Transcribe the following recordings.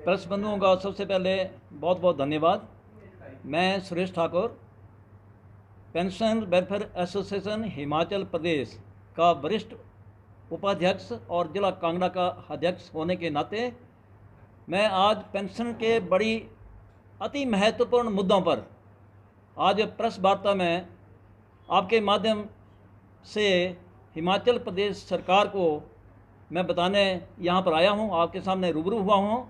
Press बंधुओं का सबसे पहले बहुत बहुत धन्यवाद। मैं Suresh Thakur, pension welfare association Himachal Pradesh का वरिष्ठ उपाध्यक्ष और जिला कांगड़ा का अध्यक्ष होने के नाते मैं आज पेंशन के बड़ी अति महत्वपूर्ण मुद्दों पर आज प्रेस वार्ता में आपके माध्यम से हिमाचल प्रदेश सरकार को मैं बताने यहाँ पर आया हूँ, आपके सामने रूबरू हुआ हूँ।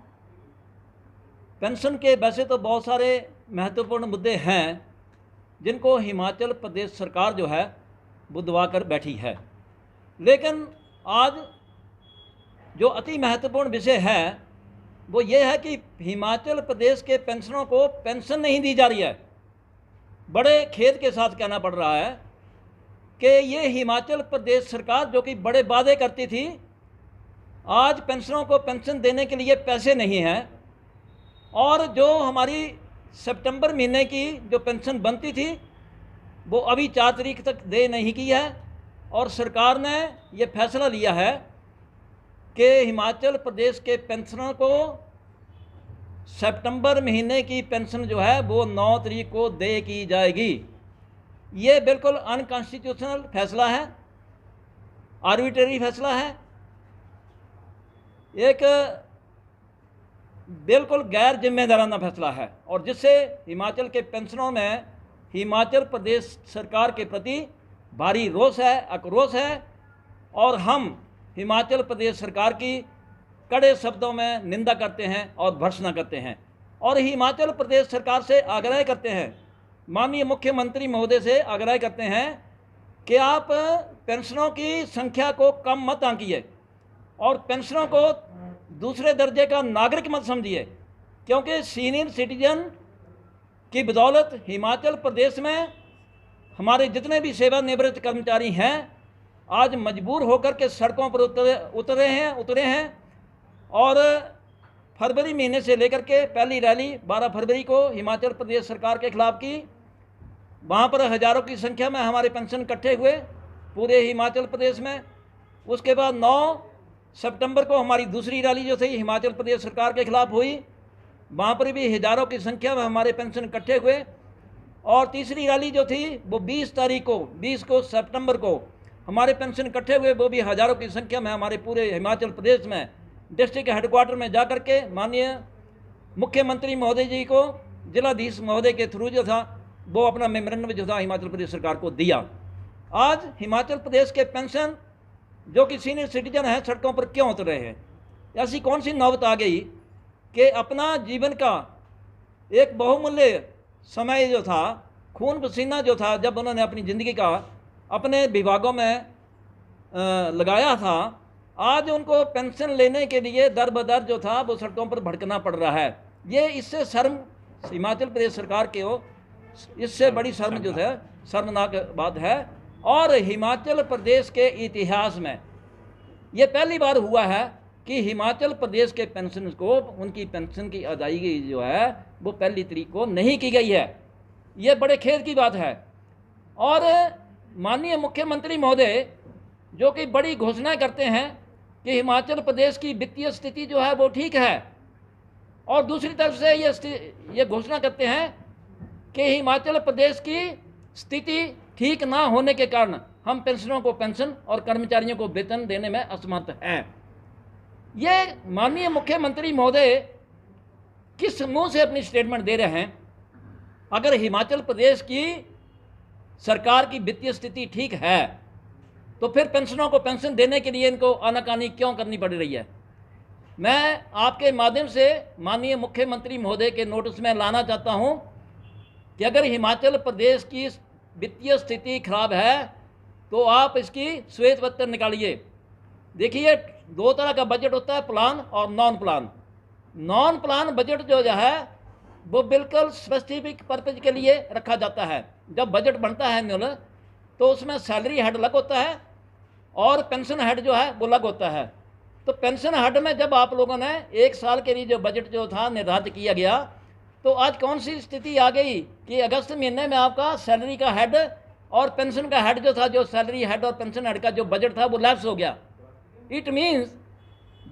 पेंशन के वैसे तो बहुत सारे महत्वपूर्ण मुद्दे हैं जिनको हिमाचल प्रदेश सरकार जो है वो दबा कर बैठी है, लेकिन आज जो अति महत्वपूर्ण विषय है वो ये है कि हिमाचल प्रदेश के पेंशनरों को पेंशन नहीं दी जा रही है। बड़े खेद के साथ कहना पड़ रहा है कि ये हिमाचल प्रदेश सरकार जो कि बड़े वादे करती थी, आज पेंशनरों को पेंशन देने के लिए पैसे नहीं हैं और जो हमारी सितंबर महीने की जो पेंशन बनती थी वो अभी 4 तारीख तक दे नहीं की है। और सरकार ने ये फैसला लिया है कि हिमाचल प्रदेश के पेंशनरों को सितंबर महीने की पेंशन जो है वो 9 तारीख को दे की जाएगी। ये बिल्कुल अनकॉन्स्टिट्यूशनल फैसला है, आर्बिट्रेरी फैसला है, एक बिल्कुल गैर जिम्मेदाराना फैसला है और जिससे हिमाचल के पेंशनरों में हिमाचल प्रदेश सरकार के प्रति भारी रोष है, आक्रोश है और हम हिमाचल प्रदेश सरकार की कड़े शब्दों में निंदा करते हैं और भर्त्सना करते हैं और हिमाचल प्रदेश सरकार से आग्रह करते हैं, माननीय मुख्यमंत्री महोदय से आग्रह करते हैं कि आप पेंशनों की संख्या को कम मत आंकिए और पेंशनों को दूसरे दर्जे का नागरिक मत समझिए, क्योंकि सीनियर सिटीजन की बदौलत हिमाचल प्रदेश में हमारे जितने भी सेवानिवृत्त कर्मचारी हैं आज मजबूर होकर के सड़कों पर उतरे हैं और फरवरी महीने से लेकर के पहली रैली 12 फरवरी को हिमाचल प्रदेश सरकार के खिलाफ की। वहाँ पर हज़ारों की संख्या में हमारे पेंशन इकट्ठे हुए पूरे हिमाचल प्रदेश में। उसके बाद 9 सितंबर को हमारी दूसरी रैली जो थी हिमाचल प्रदेश सरकार के खिलाफ हुई, वहाँ पर भी हज़ारों की संख्या में हमारे पेंशन इकट्ठे हुए। और तीसरी रैली जो थी वो 20 सितंबर को हमारे पेंशन इकट्ठे हुए, वो भी हज़ारों की संख्या में हमारे पूरे हिमाचल प्रदेश में डिस्ट्रिक्ट हेडक्वार्टर में जा कर के माननीय मुख्यमंत्री महोदय जी को जिलाधीश महोदय के थ्रू जो था वो अपना मेमोरेंडम जो था हिमाचल प्रदेश सरकार को दिया। आज हिमाचल प्रदेश के पेंशन जो कि सीनियर सिटीजन हैं सड़कों पर क्यों उतर रहे हैं? ऐसी कौन सी नौबत आ गई कि अपना जीवन का एक बहुमूल्य समय जो था, खून पसीना जो था, जब उन्होंने अपनी ज़िंदगी का अपने विभागों में लगाया था, आज उनको पेंशन लेने के लिए दर बदर जो था वो सड़कों पर भड़कना पड़ रहा है। ये इससे शर्म हिमाचल प्रदेश सरकार के हो, इससे बड़ी शर्म जो है शर्मनाक बात है। और हिमाचल प्रदेश के इतिहास में ये पहली बार हुआ है कि हिमाचल प्रदेश के पेंशन को उनकी पेंशन की अदायगी जो है वो पहली तारीख को नहीं की गई है। ये बड़े खेद की बात है। और माननीय मुख्यमंत्री महोदय जो कि बड़ी घोषणा करते हैं कि हिमाचल प्रदेश की वित्तीय स्थिति जो है वो ठीक है, और दूसरी तरफ से ये घोषणा करते हैं कि हिमाचल प्रदेश की स्थिति ठीक ना होने के कारण हम पेंशनरों को पेंशन और कर्मचारियों को वेतन देने में असमर्थ हैं। ये माननीय मुख्यमंत्री महोदय किस मुंह से अपनी स्टेटमेंट दे रहे हैं? अगर हिमाचल प्रदेश की सरकार की वित्तीय स्थिति ठीक है तो फिर पेंशनरों को पेंशन देने के लिए इनको आनाकानी क्यों करनी पड़ रही है? मैं आपके माध्यम से माननीय मुख्यमंत्री महोदय के नोटिस में लाना चाहता हूं कि अगर हिमाचल प्रदेश की वित्तीय स्थिति खराब है तो आप इसकी श्वेत पत्र निकालिए। देखिए, 2 तरह का बजट होता है, प्लान और non plan. Non plan budget जो है वो बिल्कुल स्पेसिफिक पर्पज के लिए रखा जाता है। जब बजट बनता है एनुअल तो उसमें सैलरी हेड अलग होता है और पेंशन हेड जो है वो अलग होता है। तो पेंशन हेड में जब आप लोगों ने 1 साल के लिए जो बजट जो था निर्धारित किया गया, तो आज कौन सी स्थिति आ गई कि अगस्त महीने में आपका सैलरी का हेड और पेंशन का हेड जो था, जो सैलरी हेड और पेंशन हेड का जो बजट था वो लैप्स हो गया। It means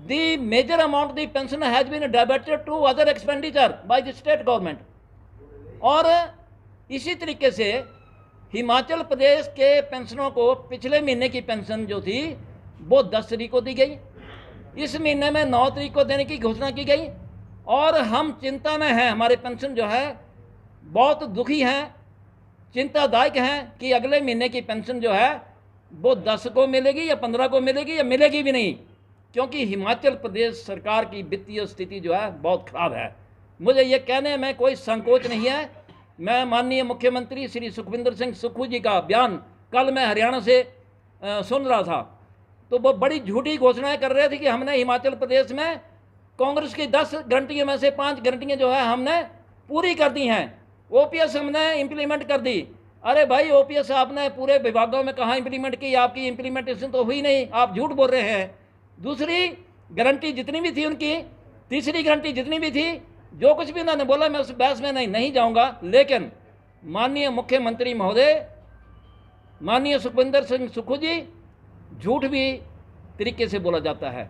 the major amount of the pension has been diverted to other expenditure by the state government। और इसी तरीके से हिमाचल प्रदेश के पेंशनों को पिछले महीने की पेंशन जो थी वो 10 तारीख को दी गई, इस महीने में 9 तारीख को देने की घोषणा की गई, और हम चिंता में हैं, हमारे पेंशन जो है बहुत दुखी हैं, चिंतादायक हैं कि अगले महीने की पेंशन जो है वो 10 को मिलेगी या 15 को मिलेगी या मिलेगी भी नहीं, क्योंकि हिमाचल प्रदेश सरकार की वित्तीय स्थिति जो है बहुत ख़राब है। मुझे ये कहने में कोई संकोच नहीं है, मैं माननीय मुख्यमंत्री श्री सुखविंदर सिंह सुक्खू जी का बयान कल मैं हरियाणा से सुन रहा था, तो वो बड़ी झूठी घोषणाएं कर रहे थे कि हमने हिमाचल प्रदेश में कांग्रेस की 10 गारंटियों में से 5 गारंटियाँ जो है हमने पूरी कर दी हैं, ओपीएस हमने इम्प्लीमेंट कर दी। अरे भाई, ओपीएस आपने पूरे विभागों में कहाँ इम्प्लीमेंट की? आपकी इम्प्लीमेंटेशन तो हुई नहीं, आप झूठ बोल रहे हैं। दूसरी गारंटी जितनी भी थी उनकी, तीसरी गारंटी जितनी भी थी, जो कुछ भी उन्होंने बोला मैं उस बहस में नहीं जाऊंगा, लेकिन माननीय मुख्यमंत्री महोदय, माननीय सुखविंदर सिंह सुक्खू जी, झूठ भी तरीके से बोला जाता है।